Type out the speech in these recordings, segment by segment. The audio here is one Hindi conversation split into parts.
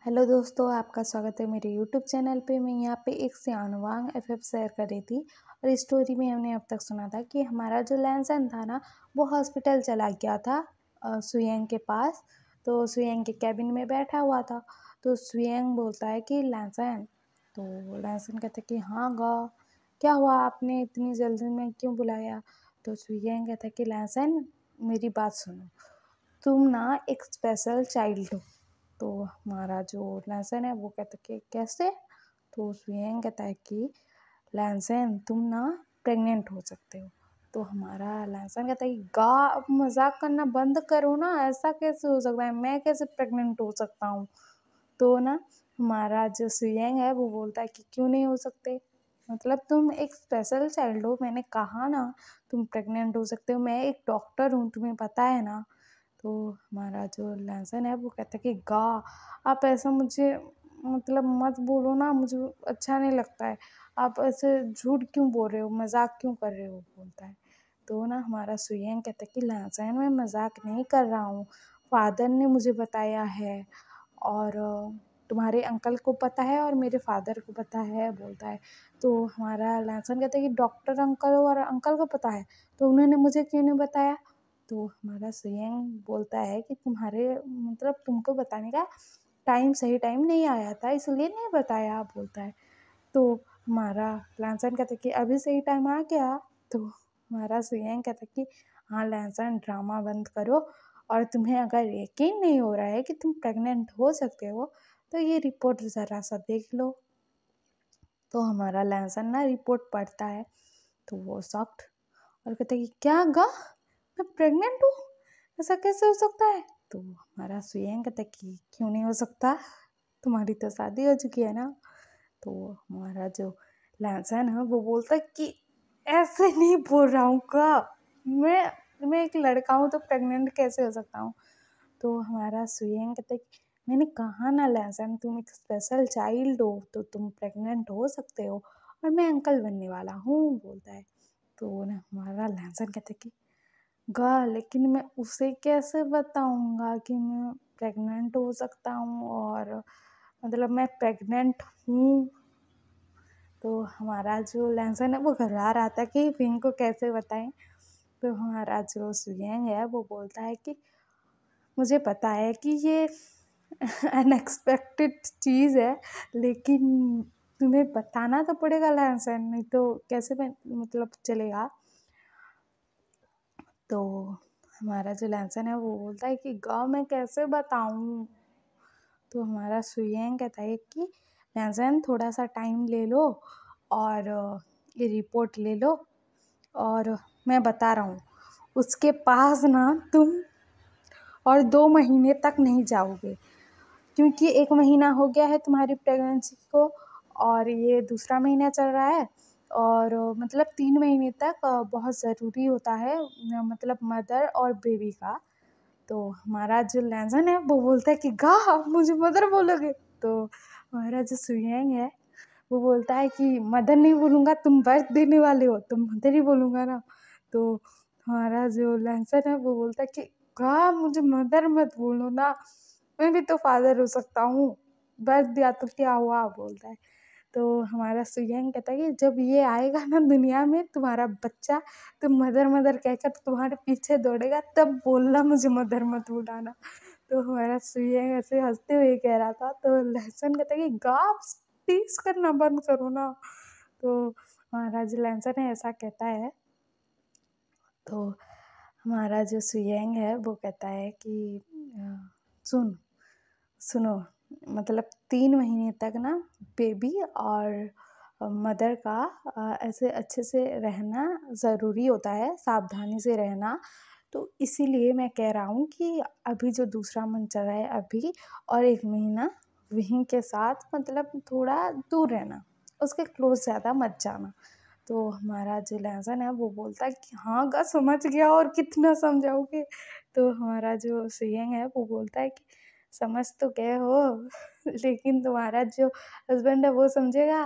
हेलो दोस्तों, आपका स्वागत है मेरे यूट्यूब चैनल पे। मैं यहाँ पे एक सियानवांग एफएफ शेयर कर रही थी और इस स्टोरी में हमने अब तक सुना था कि हमारा जो लैनसन था ना, वो हॉस्पिटल चला गया था सुयंग के पास। तो सुयंग के कैबिन में बैठा हुआ था। तो सुयंग बोलता है कि लैनसन, तो लैनसन कहता है कि हाँ गा, क्या हुआ, आपने इतनी जल्दी में क्यों बुलाया। तो सुयंग कहता है कि लैनसन, मेरी बात सुनो, तुम ना एक स्पेशल चाइल्ड हो। तो हमारा जो लैंसन है वो कहता है कि कैसे। तो सुयंग कहता है कि लैंसन, तुम ना प्रेग्नेंट हो सकते हो। तो हमारा लैंसन कहता है कि गा, अब मजाक करना बंद करो ना, ऐसा कैसे हो सकता है, मैं कैसे प्रेग्नेंट हो सकता हूँ। तो ना हमारा जो सुयंग है वो बोलता है कि क्यों नहीं हो सकते, मतलब तुम एक स्पेशल चाइल्ड हो, मैंने कहा ना तुम प्रेग्नेंट हो सकते हो, मैं एक डॉक्टर हूँ, तुम्हें पता है ना। तो हमारा जो लहसुन है वो कहता है कि गा, आप ऐसा मुझे मतलब मत बोलो ना, मुझे अच्छा नहीं लगता है, आप ऐसे झूठ क्यों बोल रहे हो, मजाक क्यों कर रहे हो, बोलता है। तो ना हमारा सुयंग कहता है कि लहसुन, मैं मजाक नहीं कर रहा हूँ, फादर ने मुझे बताया है और तुम्हारे अंकल को पता है और मेरे फादर को पता है, बोलता है। तो हमारा लहसुन कहता है कि डॉक्टर अंकल और अंकल को पता है, तो उन्होंने मुझे क्यों नहीं बताया। तो हमारा सुयंग बोलता है कि तुम्हारे मतलब तुमको बताने का सही टाइम नहीं आया था, इसलिए नहीं बताया, बोलता है। तो हमारा लहसुन कहता है कि अभी सही टाइम आ गया। तो हमारा सुयंग कहता है कि हाँ लहसुन, ड्रामा बंद करो, और तुम्हें अगर यकीन नहीं हो रहा है कि तुम प्रेग्नेंट हो सकते हो तो ये रिपोर्ट ज़रा सा देख लो। तो हमारा लहसुन ना रिपोर्ट पढ़ता है, तो वो शॉक्ड और कहता है कि क्या गा, मैं प्रेग्नेंट हूँ, ऐसा कैसे हो सकता है। तो हमारा सुयंग कहता है कि क्यों नहीं हो सकता, तुम्हारी तो शादी हो चुकी है ना। तो हमारा जो लहसुन है वो बोलता है कि ऐसे नहीं बोल रहा हूँ का, मैं एक लड़का हूँ तो प्रेग्नेंट कैसे हो सकता हूँ। तो हमारा सुयंग कहता है कि मैंने कहा ना लहसुन, तुम एक स्पेशल चाइल्ड हो तो तुम प्रेग्नेंट हो सकते हो, और मैं अंकल बनने वाला हूँ, बोलता है। तो ना हमारा लहसुन कहता है कि गा, लेकिन मैं उसे कैसे बताऊंगा कि मैं प्रेग्नेंट हो सकता हूँ और मतलब मैं प्रेग्नेंट हूँ। तो हमारा जो लहसुन है वो घबरा रहा था कि फिंग को कैसे बताएं। तो हमारा जो सुयंग है वो बोलता है कि मुझे पता है कि ये अनएक्सपेक्टेड चीज़ है, लेकिन तुम्हें बताना तो पड़ेगा लहसुन, नहीं तो कैसे मतलब चलेगा। तो हमारा जो लहसुन है वो बोलता है कि गाँव में कैसे बताऊँ। तो हमारा सुयंग कहता है कि लहसुन, थोड़ा सा टाइम ले लो और ये रिपोर्ट ले लो, और मैं बता रहा हूँ उसके पास ना तुम और 2 महीने तक नहीं जाओगे, क्योंकि 1 महीना हो गया है तुम्हारी प्रेगनेंसी को और ये दूसरा महीना चल रहा है, और मतलब 3 महीने तक बहुत ज़रूरी होता है मतलब मदर और बेबी का। तो हमारा जो लहसुन है वो बोलता है कि गा, आप मुझे मदर बोलोगे। तो हमारा जो सुयंग है वो बोलता है कि मदर नहीं बोलूँगा, तुम बर्थ देने वाले हो, तुम मदर ही बोलूँगा ना। तो हमारा जो लहसुन है वो बोलता है कि गा, मुझे मदर मत बोलो ना, मैं भी तो फादर हो सकता हूँ, बर्थ दिया तो क्या हुआ, बोलता है। तो हमारा सुयंग कहता है कि जब ये आएगा ना दुनिया में तुम्हारा बच्चा, तो मदर मदर कहकर तुम्हारे पीछे दौड़ेगा, तब बोलना मुझे मदर मत बुलाना। तो हमारा सुयंग ऐसे हंसते हुए कह रहा था। तो लहसुन कहता है कि गाप टीज करना बंद करो ना। तो हमारा जो लहसुन है ऐसा कहता है। तो हमारा जो सुयंग है वो कहता है कि सुन सुनो, मतलब 3 महीने तक ना बेबी और मदर का ऐसे अच्छे से रहना ज़रूरी होता है, सावधानी से रहना। तो इसीलिए मैं कह रहा हूँ कि अभी जो दूसरा मंथ चल रहा है अभी, और 1 महीना वहीं के साथ मतलब थोड़ा दूर रहना, उसके क्लोज ज़्यादा मत जाना। तो हमारा जो लहसुन है वो बोलता है कि हाँ गा, समझ गया, और कितना समझाओगे। तो हमारा जो सुयंग है वो बोलता है कि समझ तो गए हो, लेकिन तुम्हारा जो हस्बैंड है वो समझेगा,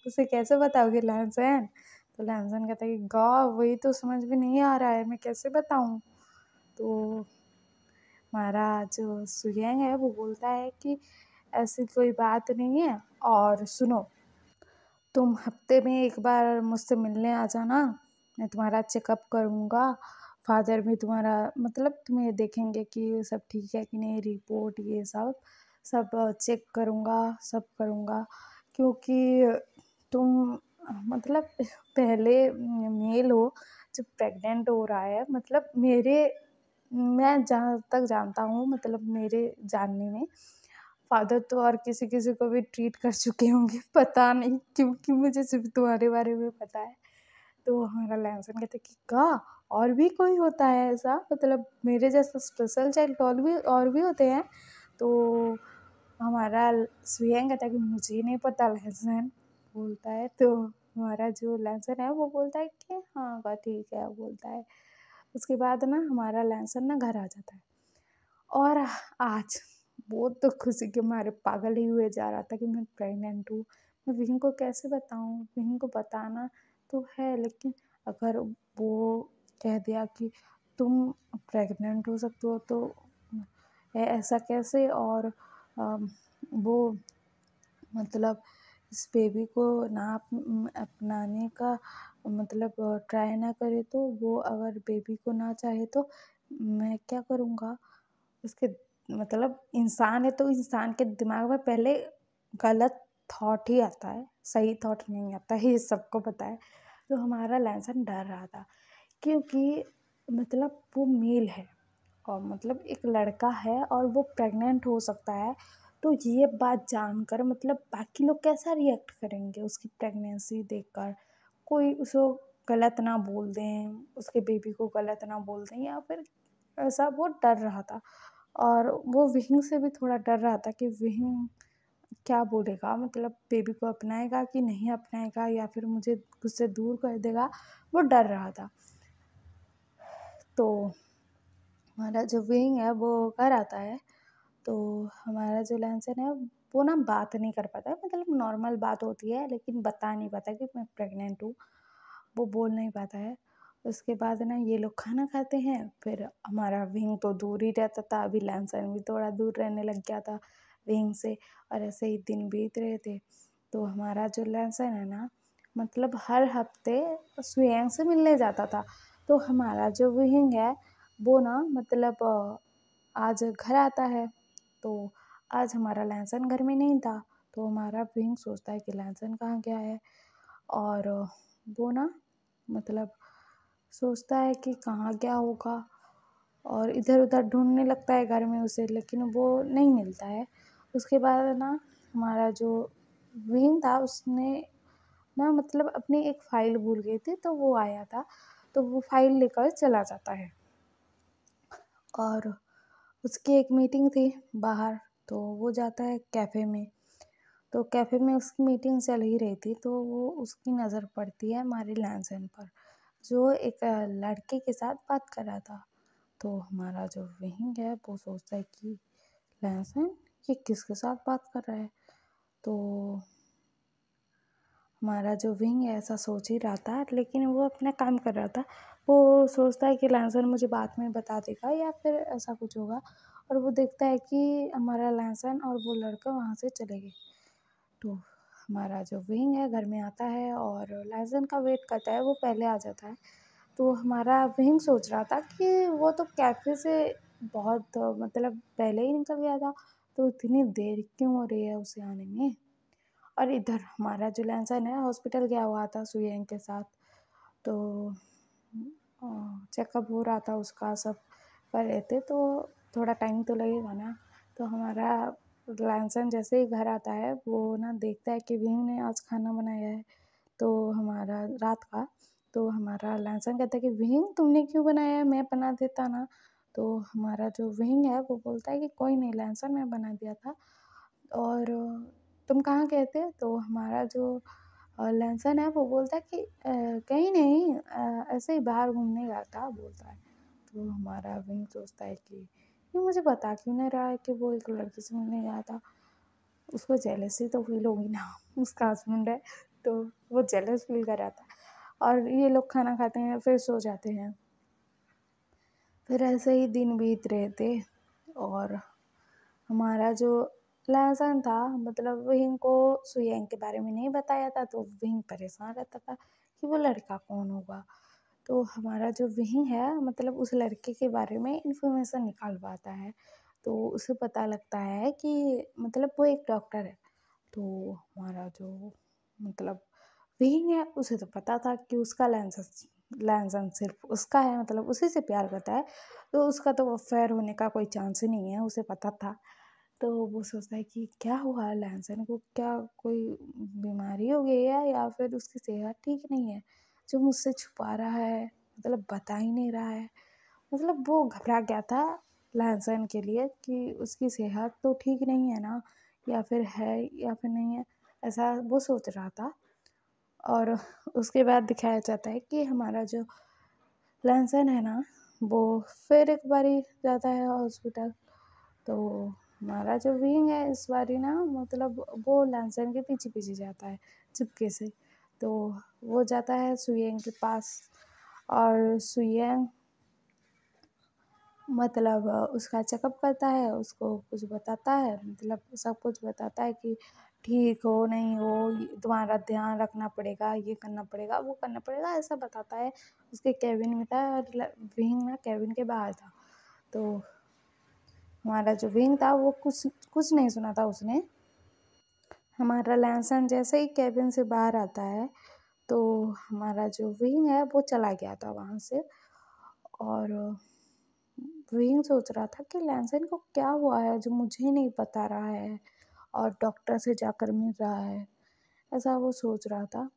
उसे कैसे बताओगे लहसुन। तो लहसुन कहता है कि गा, वही तो समझ में नहीं आ रहा है, मैं कैसे बताऊँ। तो हमारा जो सुयंग है वो बोलता है कि ऐसी कोई बात नहीं है। और सुनो, तुम हफ्ते में एक बार मुझसे मिलने आ जाना, मैं तुम्हारा चेकअप करूँगा। फादर भी तुम्हारा मतलब तुम्हें देखेंगे कि सब ठीक है कि नहीं, रिपोर्ट ये सब सब चेक करूँगा, सब करूँगा। क्योंकि तुम मतलब पहले मेल हो जो प्रेग्नेंट हो रहा है, मतलब मैं जहाँ तक जानता हूँ, मतलब मेरे जानने में फादर तो और किसी-किसी को भी ट्रीट कर चुके होंगे, पता नहीं क्योंकि मुझे सिर्फ़ तुम्हारे बारे में पता है। तो हमारा लहसन कहते कि का और भी कोई होता है ऐसा? मतलब मेरे जैसा स्पेशल चाइल्ड और भी होते हैं? तो हमारा श्रेयन कहता है कि मुझे नहीं पता लहसन बोलता है। तो हमारा जो लहसन है वो बोलता है कि हाँ, ठीक है बोलता है। उसके बाद ना हमारा लहसन ना घर आ जाता है। और आज वो तो खुशी के मारे पागल ही हुए जा रहा था कि मैं प्रेग्नेंट हूँ। मैं विहीं को कैसे बताऊँ? विहीं को बताना तो है, लेकिन अगर वो कह दिया कि तुम प्रेग्नेंट हो सकते हो तो ऐसा कैसे? और वो मतलब इस बेबी को ना अपनाने का मतलब ट्राई ना करे, तो वो अगर बेबी को ना चाहे तो मैं क्या करूँगा? उसके मतलब इंसान है तो इंसान के दिमाग में पहले गलत थॉट ही आता है, सही थॉट नहीं आता है, ये सबको पता है। तो हमारा लहसन डर रहा था क्योंकि मतलब वो मेल है और मतलब एक लड़का है और वो प्रेग्नेंट हो सकता है। तो ये बात जानकर मतलब बाकी लोग कैसा रिएक्ट करेंगे उसकी प्रेगनेंसी देखकर? कोई उसको गलत ना बोल दें, उसके बेबी को गलत ना बोल दें, या फिर ऐसा वो डर रहा था। और वो विहिंग से भी थोड़ा डर रहा था कि विहिंग क्या बोलेगा, मतलब बेबी को अपनाएगा कि नहीं अपनाएगा, या फिर मुझे उससे दूर कर देगा, वो डर रहा था। तो हमारा जो विंग है वो घर आता है। तो हमारा जो लहसन है वो ना बात नहीं कर पाता है, मतलब नॉर्मल बात होती है लेकिन बता नहीं पाता कि मैं प्रेग्नेंट हूँ, वो बोल नहीं पाता है। उसके बाद ना ये लोग खाना खाते हैं, फिर हमारा विंग तो दूर ही रहता था, अभी लहसन भी थोड़ा दूर रहने लग गया था विंग से। और ऐसे ही दिन बीत रहे थे। तो हमारा जो लहसन है ना, मतलब हर हफ्ते स्वयं से मिलने जाता था। तो हमारा जो विंग है वो ना मतलब आज घर आता है। तो आज हमारा लहसन घर में नहीं था। तो हमारा विंग सोचता है कि लहसन कहाँ गया है। और वो ना मतलब सोचता है कि कहाँ गया होगा, और इधर-उधर ढूँढने लगता है घर में उसे, लेकिन वो नहीं मिलता है। उसके बाद ना हमारा जो विंग था उसने ना मतलब अपनी एक फ़ाइल भूल गई थी, तो वो आया था। तो वो फ़ाइल लेकर चला जाता है। और उसकी एक मीटिंग थी बाहर, तो वो जाता है कैफ़े में। तो कैफ़े में उसकी मीटिंग चल ही रही थी, तो वो उसकी नज़र पड़ती है हमारे लहसन पर, जो एक लड़के के साथ बात कर रहा था। तो हमारा जो विंग है वो सोचता है कि लहसन ये किसके साथ बात कर रहा है? तो हमारा जो विंग है ऐसा सोच ही रहा था, लेकिन वो अपना काम कर रहा था। वो सोचता है कि लहसन मुझे बाद में बता देगा या फिर ऐसा कुछ होगा। और वो देखता है कि हमारा लहसन और वो लड़का वहाँ से चले गए। तो हमारा जो विंग है घर में आता है और लहसन का वेट करता है, वो पहले आ जाता है। तो हमारा विंग सोच रहा था कि वो तो कैफ़े से बहुत मतलब पहले ही निकल गया था, तो इतनी देर क्यों हो रही है उसे आने में। और इधर हमारा जो लहसन है हॉस्पिटल गया हुआ था सुयन के साथ। तो चेकअप हो रहा था उसका, सब कर रहे थे, तो थोड़ा टाइम तो लगेगा ना। तो हमारा लहसन जैसे ही घर आता है वो ना देखता है कि विंग ने आज खाना बनाया है, तो हमारा रात का। तो हमारा लहसन कहता है कि विंग तुमने क्यों बनाया है, मैं बना देता ना। तो हमारा जो विंग है वो बोलता है कि कोई नहीं लहसन, मैं बना दिया था। और तुम कहाँ गए थे? तो हमारा जो लहसन है वो बोलता है कि कहीं नहीं, ऐसे ही बाहर घूमने गया था बोलता है। तो हमारा विंग सोचता है कि ये मुझे बता क्यों नहीं रहा है कि वो एक लड़की से मिलने गया था। उसको जेलसी तो फील होगी ना, उसका हस्बैंड है, तो वो जेलस फील कर रहा था। और ये लोग खाना खाते हैं फिर सो जाते हैं। फिर ऐसे ही दिन बीत रहे थे। और हमारा जो लहसन था, मतलब विहिंग को सुयंग के बारे में नहीं बताया था, तो विहिंग परेशान रहता था कि वो लड़का कौन होगा। तो हमारा जो विहिंग है मतलब उस लड़के के बारे में इंफॉर्मेशन निकाल पाता है, तो उसे पता लगता है कि मतलब वो एक डॉक्टर है। तो हमारा जो मतलब विहिंग है उसे तो पता था कि उसका लैंसन सिर्फ उसका है, मतलब उसी से प्यार करता है, तो उसका तो अफेयर होने का कोई चांस ही नहीं है, उसे पता था। तो वो सोचता है कि क्या हुआ लैंसन को, क्या कोई बीमारी हो गई है या फिर उसकी सेहत ठीक नहीं है जो मुझसे छुपा रहा है, मतलब बता ही नहीं रहा है। मतलब वो घबरा गया था लहसन के लिए कि उसकी सेहत तो ठीक नहीं है ना, या फिर है या फिर नहीं है, ऐसा वो सोच रहा था। और उसके बाद दिखाया जाता है कि हमारा जो लहसन है ना वो फिर एक बारी जाता है हॉस्पिटल। तो हमारा जो विंग है इस बारी ना मतलब वो लहसन के पीछे पीछे जाता है चुपके से। तो वो जाता है सुयंग के पास, और सुयंग मतलब उसका चेकअप करता है, उसको कुछ बताता है, मतलब सब कुछ बताता है कि ठीक हो नहीं हो, तुम्हारा ध्यान रखना पड़ेगा, ये करना पड़ेगा वो करना पड़ेगा, ऐसा बताता है। उसके केबिन में था और विंग ना केबिन के बाहर था। तो हमारा जो विंग था वो कुछ कुछ नहीं सुना था उसने। हमारा लैंसन जैसे ही केबिन से बाहर आता है तो हमारा जो विंग है वो चला गया था वहाँ से। और विंग सोच रहा था कि लैंसन को क्या हुआ है जो मुझे नहीं बता रहा है और डॉक्टर से जाकर मिल रहा है, ऐसा वो सोच रहा था।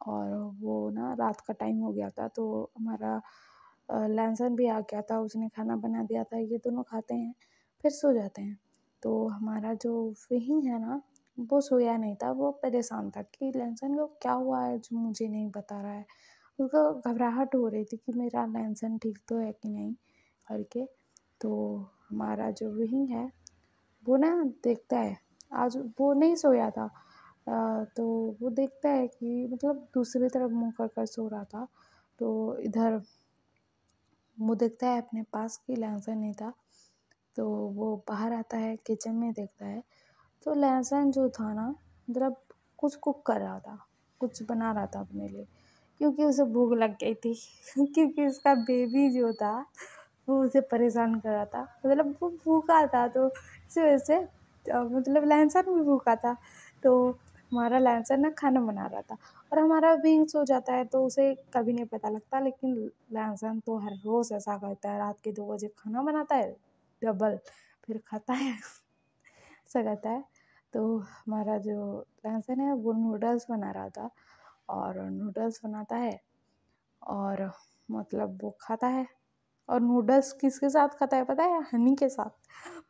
और वो ना रात का टाइम हो गया था, तो हमारा लैंसन भी आ गया था, उसने खाना बना दिया था, ये दोनों खाते हैं फिर सो जाते हैं। तो हमारा जो विंग है ना वो सोया नहीं था, वो परेशान था कि लैंसन को क्या हुआ है जो मुझे नहीं बता रहा है। उसको घबराहट हो रही थी कि मेरा लैंसन ठीक तो है कि नहीं करके। तो हमारा जो विंग है वो ना देखता है, आज वो नहीं सोया था। तो वो देखता है कि मतलब दूसरी तरफ मुंह कर कर सो रहा था, तो इधर वो देखता है अपने पास कि लहसुन नहीं था। तो वो बाहर आता है, किचन में देखता है तो लहसुन जो था ना मतलब कुछ कुक कर रहा था, कुछ बना रहा था अपने लिए, क्योंकि उसे भूख लग गई थी क्योंकि उसका बेबी जो था वो उसे परेशान कर रहा था, मतलब वो भूखा था, तो इस वजह से मतलब लहसुन भी भूखा था। तो हमारा लहसुन ना खाना बना रहा था और हमारा बींग सो जाता है, तो उसे कभी नहीं पता लगता। लेकिन लहसुन तो हर रोज़ ऐसा करता है, रात के 2 बजे खाना बनाता है डबल, फिर खाता है ऐसा करता है। तो हमारा जो लहसुन है वो नूडल्स बना रहा था, और नूडल्स बनाता है और मतलब वो खाता है। और नूडल्स किसके साथ खाता है पता है? हनी के साथ।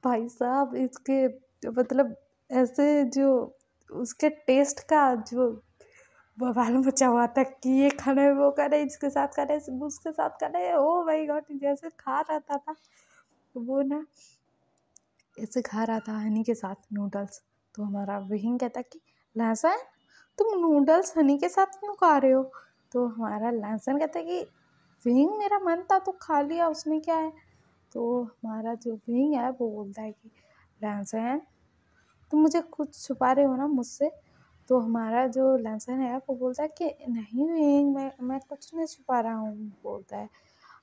भाई साहब इसके मतलब ऐसे जो उसके टेस्ट का जो बवाल मचा हुआ था कि ये खाना है वो खाना है, इसके साथ खाना है उसके साथ खाना है, ओ माय गॉड जैसे खा रहा था वो ना, ऐसे खा रहा था हनी के साथ नूडल्स। तो हमारा विहिंग कहता कि लहसुन तुम नूडल्स हनी के साथ क्यों खा रहे हो? तो हमारा लहसुन कहता है कि विहिंग मेरा मन था तो खा लिया, उसमें क्या है। तो हमारा जो विंग है वो बोलता है कि लहसुन तुम मुझे कुछ छुपा रहे हो ना मुझसे। तो हमारा जो लहसुन है वो बोलता है कि नहीं विंग मैं कुछ नहीं छुपा रहा हूँ, बोलता है।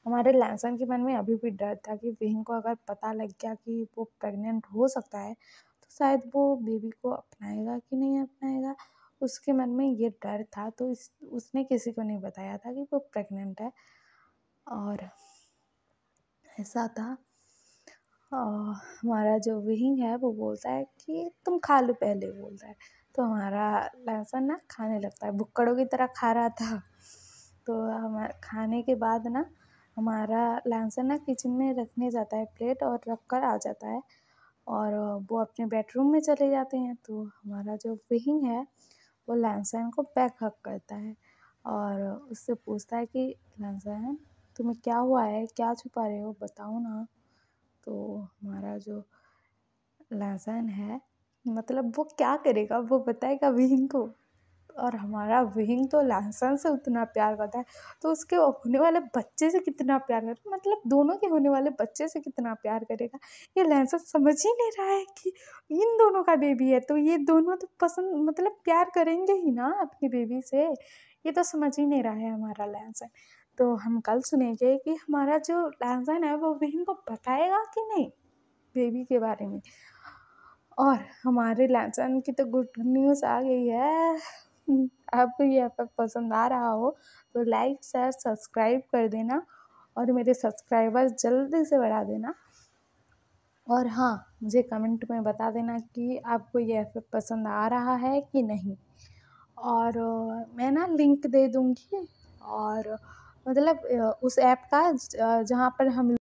हमारे लहसुन के मन में अभी भी डर था कि विंग को अगर पता लग गया कि वो प्रेग्नेंट हो सकता है तो शायद वो बेबी को अपनाएगा कि नहीं अपनाएगा, उसके मन में ये डर था। तो उसने किसी को नहीं बताया था कि वो प्रेग्नेंट है। और ऐसा था। हमारा जो विंग है वो बोलता है कि तुम खा लो पहले, बोलता है। तो हमारा लहसुन ना खाने लगता है, भुक्कड़ों की तरह खा रहा था। तो हम खाने के बाद ना हमारा लहसुन ना किचन में रखने जाता है प्लेट, और रख कर आ जाता है, और वो अपने बेडरूम में चले जाते हैं। तो हमारा जो विंग है वो लहसुन को बैक हग करता है और उससे पूछता है कि लहसुन तुम्हें क्या हुआ है, क्या छुपा रहे हो, बताओ ना। तो हमारा जो लहसुन है मतलब वो क्या करेगा, वो बताएगा विंग को। और हमारा विंग तो लैंसन से उतना प्यार करता है, तो उसके होने वाले बच्चे से कितना प्यार करेगा, मतलब दोनों के होने वाले बच्चे से कितना प्यार करेगा, ये लैंसन समझ ही नहीं रहा है कि इन दोनों का बेबी है, तो ये दोनों तो पसंद मतलब प्यार करेंगे ही ना अपनी बेबी से। ये तो समझ ही नहीं रहा है हमारा लैंसन। तो हम कल सुनेंगे कि हमारा जो लैंसन है वो विंग को बताएगा कि नहीं बेबी के बारे में। और हमारे लैंसन की तो गुड न्यूज़ आ गई है। आपको ये एफ पसंद आ रहा हो तो लाइक शेयर सब्सक्राइब कर देना और मेरे सब्सक्राइबर्स जल्दी से बढ़ा देना। और हाँ, मुझे कमेंट में बता देना कि आपको ये एफ पसंद आ रहा है कि नहीं। और मैं ना लिंक दे दूँगी और मतलब उस ऐप का जहाँ पर हम